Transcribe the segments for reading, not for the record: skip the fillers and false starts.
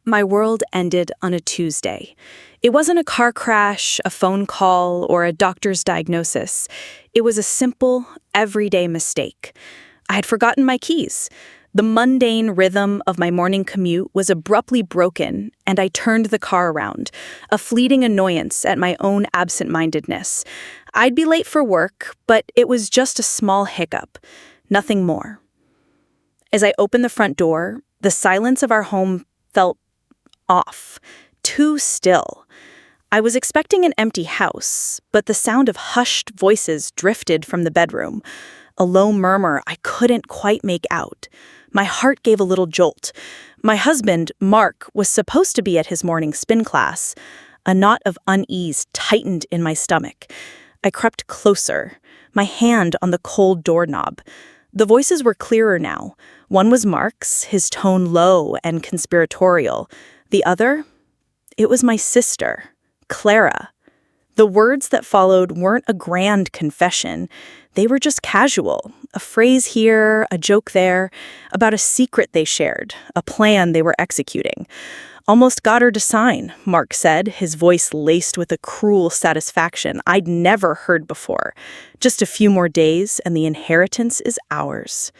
My world ended on a Tuesday. It wasn't a car crash, a phone call, or a doctor's diagnosis. It was a simple, everyday mistake. I had forgotten my keys. The mundane rhythm of my morning commute was abruptly broken, and I turned the car around, a fleeting annoyance at my own absent-mindedness. I'd be late for work, but it was just a small hiccup, nothing more. As I opened the front door, the silence of our home felt off, too still. I was expecting an empty house, but the sound of hushed voices drifted from the bedroom, a low murmur I couldn't quite make out. My heart gave a little jolt. My husband, Mark, was supposed to be at his morning spin class. A knot of unease tightened in my stomach. I crept closer, my hand on the cold doorknob. The voices were clearer now. One was Mark's, his tone low and conspiratorial. The other? It was my sister, Clara. The words that followed weren't a grand confession. They were just casual, a phrase here, a joke there, about a secret they shared, a plan they were executing. Almost got her to sign, Mark said, his voice laced with a cruel satisfaction I'd never heard before. Just a few more days and the inheritance is ours.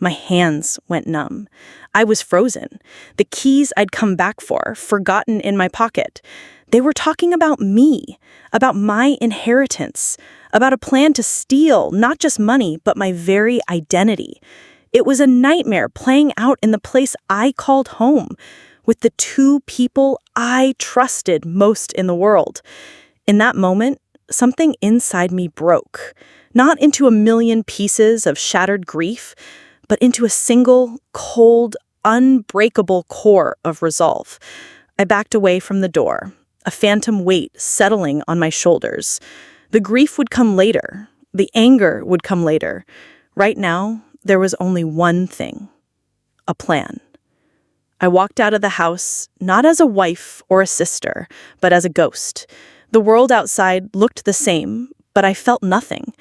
My hands went numb. I was frozen. The keys I'd come back for, forgotten in my pocket. They were talking about me, about my inheritance, about a plan to steal not just money, but my very identity. It was a nightmare playing out in the place I called home, with the two people I trusted most in the world. In that moment, something inside me broke, not into a million pieces of shattered grief, but into a single, cold, unbreakable core of resolve. I backed away from the door, a phantom weight settling on my shoulders. The grief would come later. The anger would come later. Right now, there was only one thing: a plan. I walked out of the house, not as a wife or a sister, but as a ghost. The world outside looked the same, but I felt nothing.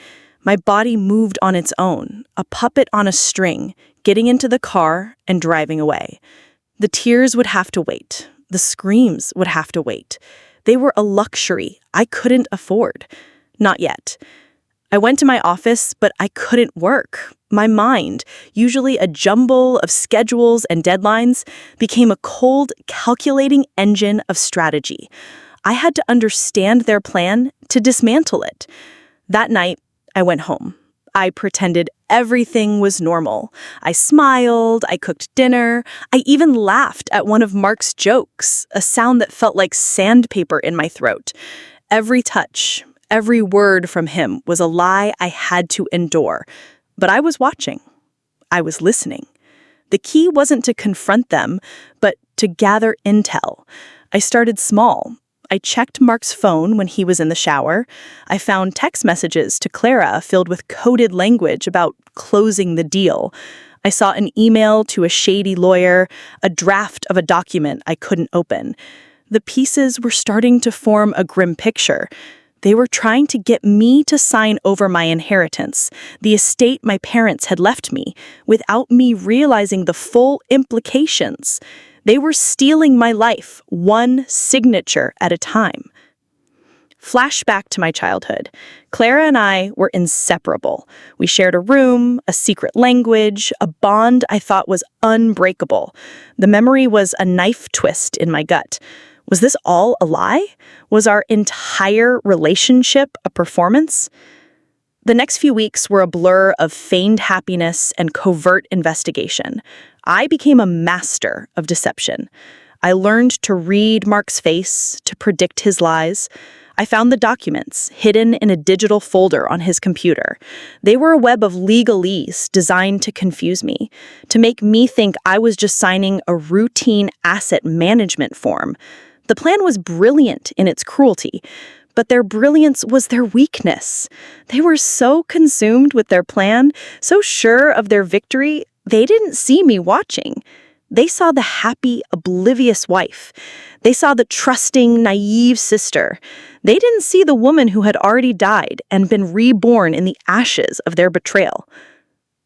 My body moved on its own, a puppet on a string, getting into the car and driving away. The tears would have to wait. The screams would have to wait. They were a luxury I couldn't afford. Not yet. I went to my office, but I couldn't work. My mind, usually a jumble of schedules and deadlines, became a cold, calculating engine of strategy. I had to understand their plan to dismantle it. That night, I went home. I pretended everything was normal. I smiled, I cooked dinner, I even laughed at one of Mark's jokes, a sound that felt like sandpaper in my throat. Every touch, every word from him was a lie I had to endure. But I was watching. I was listening. The key wasn't to confront them, but to gather intel. I started small. I checked Mark's phone when he was in the shower. I found text messages to Clara filled with coded language about closing the deal. I saw an email to a shady lawyer, a draft of a document I couldn't open. The pieces were starting to form a grim picture. They were trying to get me to sign over my inheritance, the estate my parents had left me, without me realizing the full implications. They were stealing my life, one signature at a time. Flashback to my childhood. Clara and I were inseparable. We shared a room, a secret language, a bond I thought was unbreakable. The memory was a knife twist in my gut. Was this all a lie? Was our entire relationship a performance? The next few weeks were a blur of feigned happiness and covert investigation. I became a master of deception. I learned to read Mark's face, to predict his lies. I found the documents hidden in a digital folder on his computer. They were a web of legalese designed to confuse me, to make me think I was just signing a routine asset management form. The plan was brilliant in its cruelty, but their brilliance was their weakness. They were so consumed with their plan, so sure of their victory, they didn't see me watching. They saw the happy, oblivious wife. They saw the trusting, naive sister. They didn't see the woman who had already died and been reborn in the ashes of their betrayal.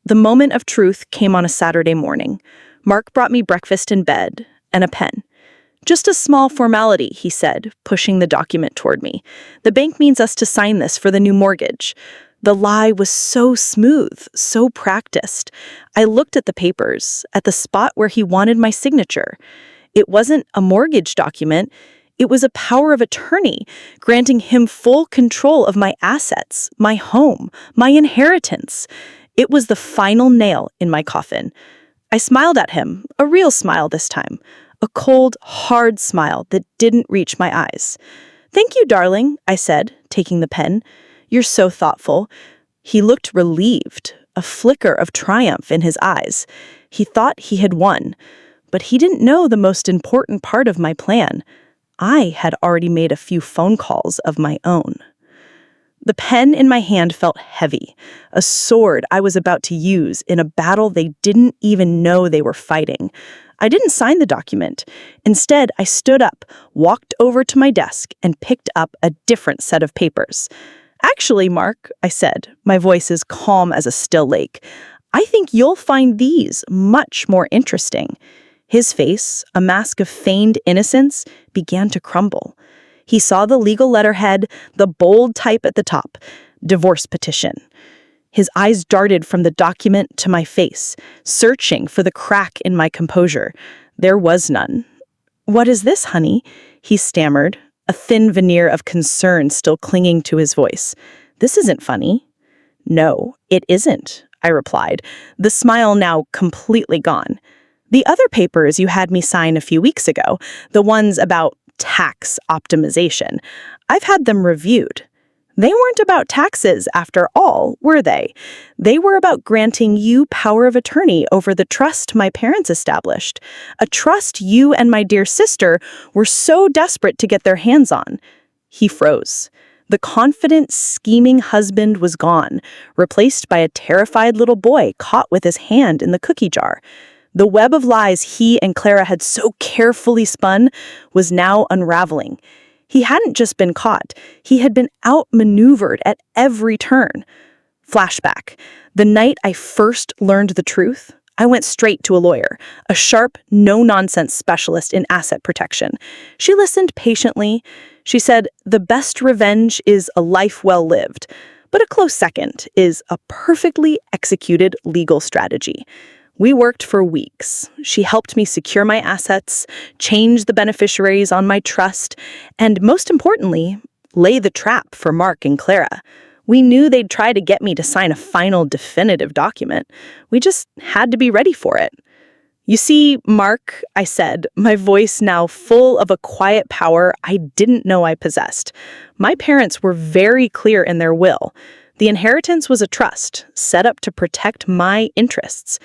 The moment of truth came on a Saturday morning. Mark brought me breakfast in bed and a pen. Just a small formality, he said, pushing the document toward me. The bank needs us to sign this for the new mortgage. The lie was so smooth, so practiced. I looked at the papers, at the spot where he wanted my signature. It wasn't a mortgage document. It was a power of attorney, granting him full control of my assets, my home, my inheritance. It was the final nail in my coffin. I smiled at him, a real smile this time. A cold, hard smile that didn't reach my eyes. "Thank you, darling," I said, taking the pen. "You're so thoughtful." He looked relieved, a flicker of triumph in his eyes. He thought he had won, but he didn't know the most important part of my plan. I had already made a few phone calls of my own. The pen in my hand felt heavy, a sword I was about to use in a battle they didn't even know they were fighting. I didn't sign the document. Instead, I stood up, walked over to my desk, and picked up a different set of papers. "Actually, Mark," I said, my voice as calm as a still lake, "I think you'll find these much more interesting." His face, a mask of feigned innocence, began to crumble. He saw the legal letterhead, the bold type at the top, divorce petition. His eyes darted from the document to my face, searching for the crack in my composure. There was none. "What is this, honey?" he stammered, a thin veneer of concern still clinging to his voice. "This isn't funny." "No, it isn't," I replied, the smile now completely gone. "The other papers you had me sign a few weeks ago, the ones about tax optimization, I've had them reviewed. They weren't about taxes, after all, were they? They were about granting you power of attorney over the trust my parents established, a trust you and my dear sister were so desperate to get their hands on." He froze. The confident, scheming husband was gone, replaced by a terrified little boy caught with his hand in the cookie jar. The web of lies he and Clara had so carefully spun was now unraveling. He hadn't just been caught, he had been outmaneuvered at every turn. Flashback. The night I first learned the truth, I went straight to a lawyer, a sharp, no-nonsense specialist in asset protection. She listened patiently. She said, "The best revenge is a life well lived, but a close second is a perfectly executed legal strategy." We worked for weeks. She helped me secure my assets, change the beneficiaries on my trust, and most importantly, lay the trap for Mark and Clara. We knew they'd try to get me to sign a final definitive document. We just had to be ready for it. "You see, Mark," I said, my voice now full of a quiet power I didn't know I possessed. "My parents were very clear in their will. The inheritance was a trust, set up to protect my interests.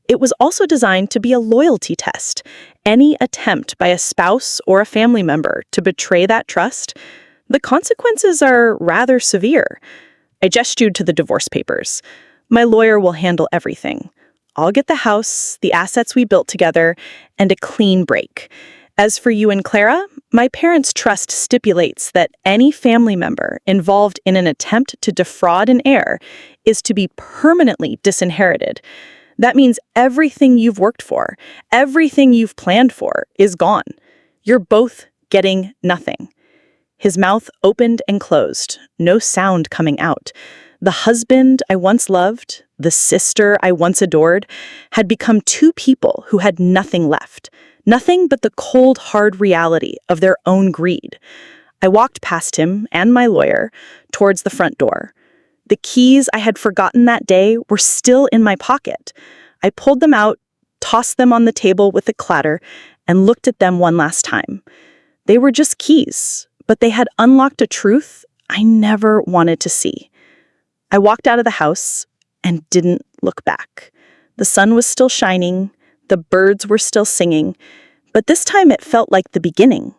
It was also designed to be a loyalty test. Any attempt by a spouse or a family member to betray that trust, the consequences are rather severe." I gestured to the divorce papers. "My lawyer will handle everything. I'll get the house, the assets we built together, and a clean break. As for you and Clara, my parents' trust stipulates that any family member involved in an attempt to defraud an heir is to be permanently disinherited. That means everything you've worked for, everything you've planned for, is gone. You're both getting nothing." His mouth opened and closed, no sound coming out. The husband I once loved, the sister I once adored, had become two people who had nothing left, nothing but the cold, hard reality of their own greed. I walked past him and my lawyer towards the front door. The keys I had forgotten that day were still in my pocket. I pulled them out, tossed them on the table with a clatter, and looked at them one last time. They were just keys, but they had unlocked a truth I never wanted to see. I walked out of the house and didn't look back. The sun was still shining, the birds were still singing, but this time it felt like the beginning.